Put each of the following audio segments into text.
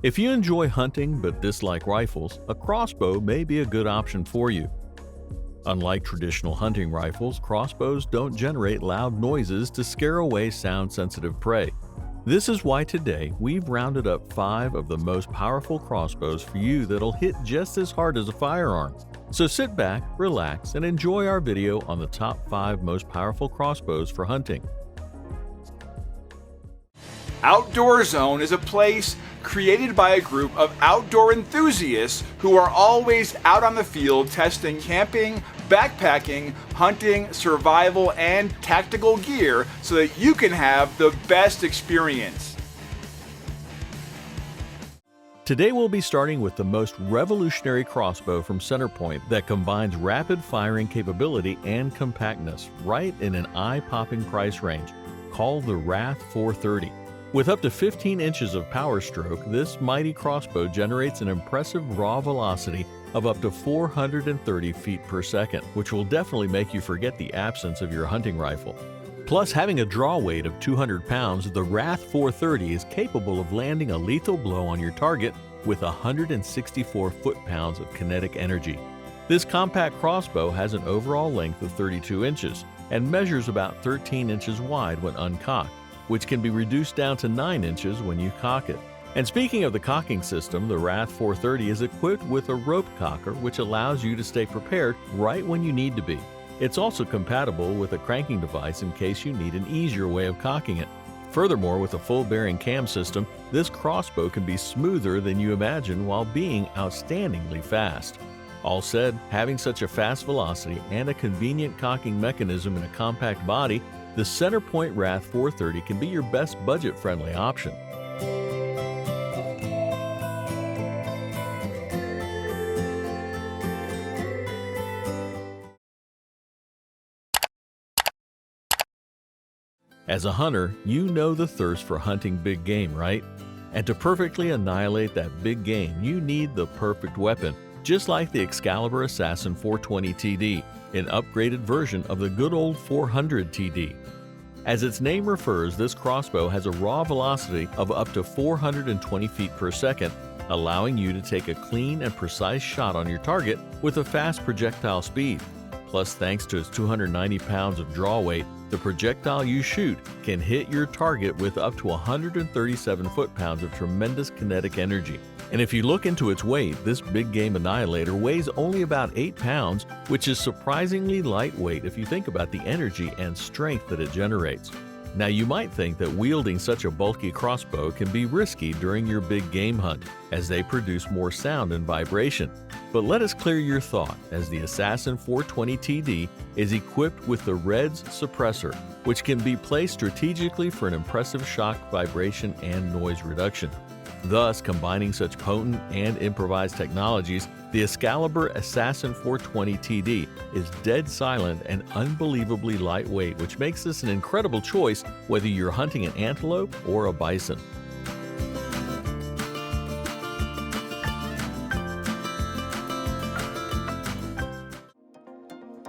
If you enjoy hunting but dislike rifles, a crossbow may be a good option for you. Unlike traditional hunting rifles, crossbows don't generate loud noises to scare away sound-sensitive prey. This is why today we've rounded up 5 of the most powerful crossbows for you that'll hit just as hard as a firearm. So sit back, relax, and enjoy our video on the top 5 most powerful crossbows for hunting. Outdoor Zone is a place created by a group of outdoor enthusiasts who are always out on the field testing camping, backpacking, hunting, survival, and tactical gear so that you can have the best experience. Today we'll be starting with the most revolutionary crossbow from CenterPoint that combines rapid firing capability and compactness right in an eye-popping price range, called the Wrath 430. With up to 15 inches of power stroke, this mighty crossbow generates an impressive raw velocity of up to 430 feet per second, which will definitely make you forget the absence of your hunting rifle. Plus, having a draw weight of 200 pounds, the Wrath 430 is capable of landing a lethal blow on your target with 164 foot-pounds of kinetic energy. This compact crossbow has an overall length of 32 inches and measures about 13 inches wide when uncocked, which can be reduced down to 9 inches when you cock it. And speaking of the cocking system, the Wrath 430 is equipped with a rope cocker, which allows you to stay prepared right when you need to be. It's also compatible with a cranking device in case you need an easier way of cocking it. Furthermore, with a full bearing cam system, this crossbow can be smoother than you imagine while being outstandingly fast. All said, having such a fast velocity and a convenient cocking mechanism in a compact body, the CenterPoint Wrath 430 can be your best budget-friendly option. As a hunter, you know the thirst for hunting big game, right? And to perfectly annihilate that big game, you need the perfect weapon, just like the Excalibur ASSASSIN 420 TD, an upgraded version of the good old 400 TD. As its name refers, this crossbow has a raw velocity of up to 420 feet per second, allowing you to take a clean and precise shot on your target with a fast projectile speed. Plus, thanks to its 290 pounds of draw weight, the projectile you shoot can hit your target with up to 137 foot-pounds of tremendous kinetic energy. And if you look into its weight, this big game annihilator weighs only about 8 pounds, which is surprisingly lightweight if you think about the energy and strength that it generates. Now, you might think that wielding such a bulky crossbow can be risky during your big game hunt, as they produce more sound and vibration. But let us clear your thought, as the ASSASSIN 420 TD is equipped with the REDS suppressor, which can be placed strategically for an impressive shock, vibration, and noise reduction. Thus, combining such potent and improvised technologies, the Excalibur ASSASSIN 420 TD is dead silent and unbelievably lightweight, which makes this an incredible choice whether you're hunting an antelope or a bison.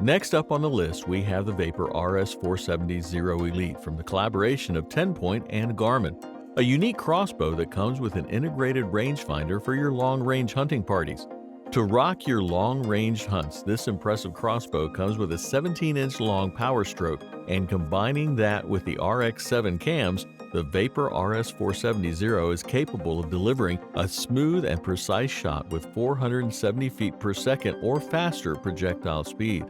Next up on the list, we have the Vapor RS470 XERO Elite from the collaboration of TenPoint and Garmin, a unique crossbow that comes with an integrated rangefinder for your long-range hunting parties. To rock your long-range hunts, this impressive crossbow comes with a 17-inch long power stroke, and combining that with the RX7 cams, the Vapor RS470 XERO is capable of delivering a smooth and precise shot with 470 feet per second or faster projectile speed.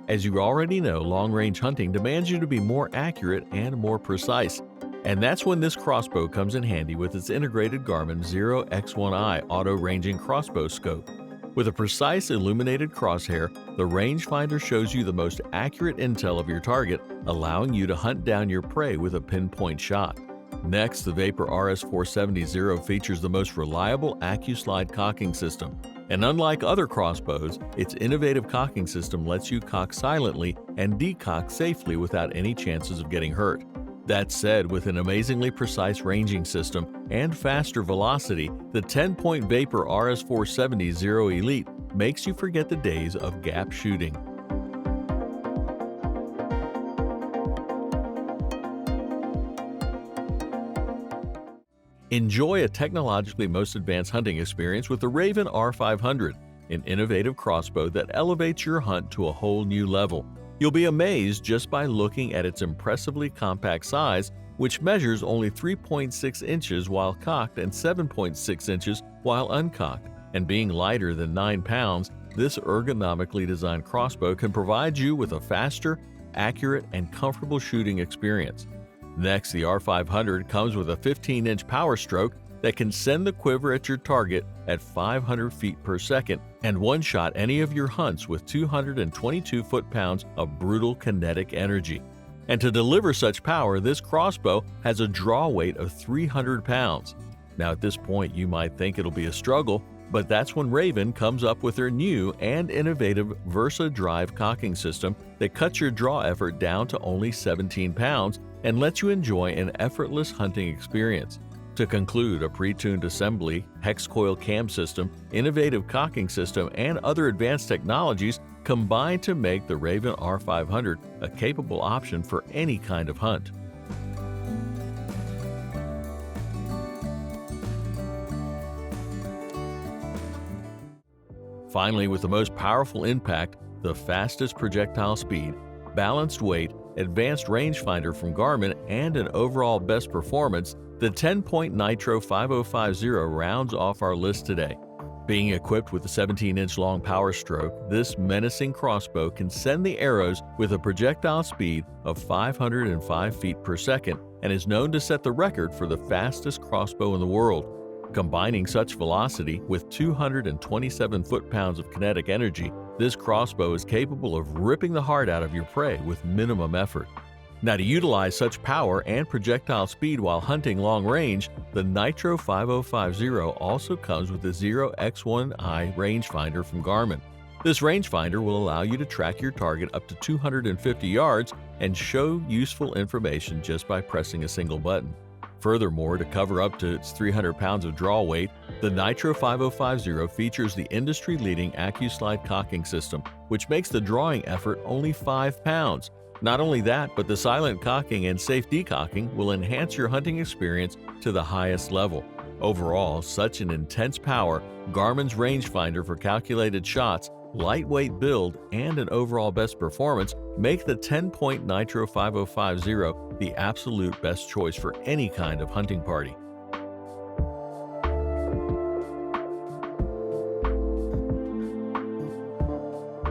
As you already know, long-range hunting demands you to be more accurate and more precise. And that's when this crossbow comes in handy with its integrated Garmin XERO X1i auto-ranging crossbow scope. With a precise illuminated crosshair, the rangefinder shows you the most accurate intel of your target, allowing you to hunt down your prey with a pinpoint shot. Next, the Vapor RS470 XERO features the most reliable AccuSlide cocking system. And unlike other crossbows, its innovative cocking system lets you cock silently and decock safely without any chances of getting hurt. That said, with an amazingly precise ranging system and faster velocity, the TenPoint Vapor RS470 XERO Elite makes you forget the days of gap shooting. Enjoy a technologically most advanced hunting experience with the Ravin R500, an innovative crossbow that elevates your hunt to a whole new level. You'll be amazed just by looking at its impressively compact size, which measures only 3.6 inches while cocked and 7.6 inches while uncocked. And being lighter than 9 pounds, this ergonomically designed crossbow can provide you with a faster, accurate, and comfortable shooting experience. Next, the R500 comes with a 15-inch power stroke that can send the quiver at your target at 500 feet per second and one-shot any of your hunts with 222 foot-pounds of brutal kinetic energy. And to deliver such power, this crossbow has a draw weight of 300 pounds. Now at this point you might think it'll be a struggle, but that's when Ravin comes up with their new and innovative Versa Drive cocking system that cuts your draw effort down to only 17 pounds and lets you enjoy an effortless hunting experience. To conclude, a pre-tuned assembly, hex coil cam system, innovative cocking system, and other advanced technologies combine to make the Ravin R500 a capable option for any kind of hunt. Finally, with the most powerful impact, the fastest projectile speed, balanced weight, advanced rangefinder from Garmin, and an overall best performance, the TenPoint Nitro 5050 rounds off our list today. Being equipped with a 17-inch long power stroke, this menacing crossbow can send the arrows with a projectile speed of 505 feet per second and is known to set the record for the fastest crossbow in the world. Combining such velocity with 227 foot-pounds of kinetic energy, this crossbow is capable of ripping the heart out of your prey with minimum effort. Now, to utilize such power and projectile speed while hunting long range, the Nitro 5050 also comes with the XERO X1i rangefinder from Garmin. This rangefinder will allow you to track your target up to 250 yards and show useful information just by pressing a single button. Furthermore, to cover up to its 300 pounds of draw weight, the Nitro 5050 features the industry-leading AccuSlide cocking system, which makes the drawing effort only 5 pounds. Not only that, but the silent cocking and safe decocking will enhance your hunting experience to the highest level. Overall, such an intense power, Garmin's rangefinder for calculated shots, lightweight build, and an overall best performance make the TenPoint Nitro 5050 the absolute best choice for any kind of hunting party.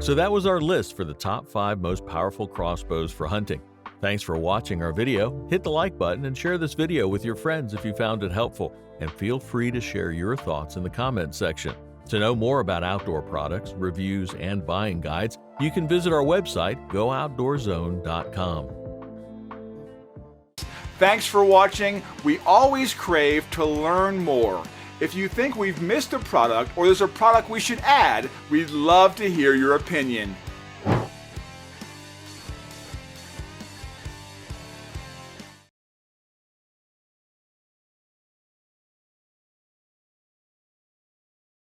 So that was our list for the top 5 most powerful crossbows for hunting. Thanks for watching our video. Hit the like button and share this video with your friends if you found it helpful, and feel free to share your thoughts in the comment section. To know more about outdoor products, reviews, and buying guides, you can visit our website, gooutdoorzone.com. Thanks for watching. We always crave to learn more. If you think we've missed a product or there's a product we should add, we'd love to hear your opinion.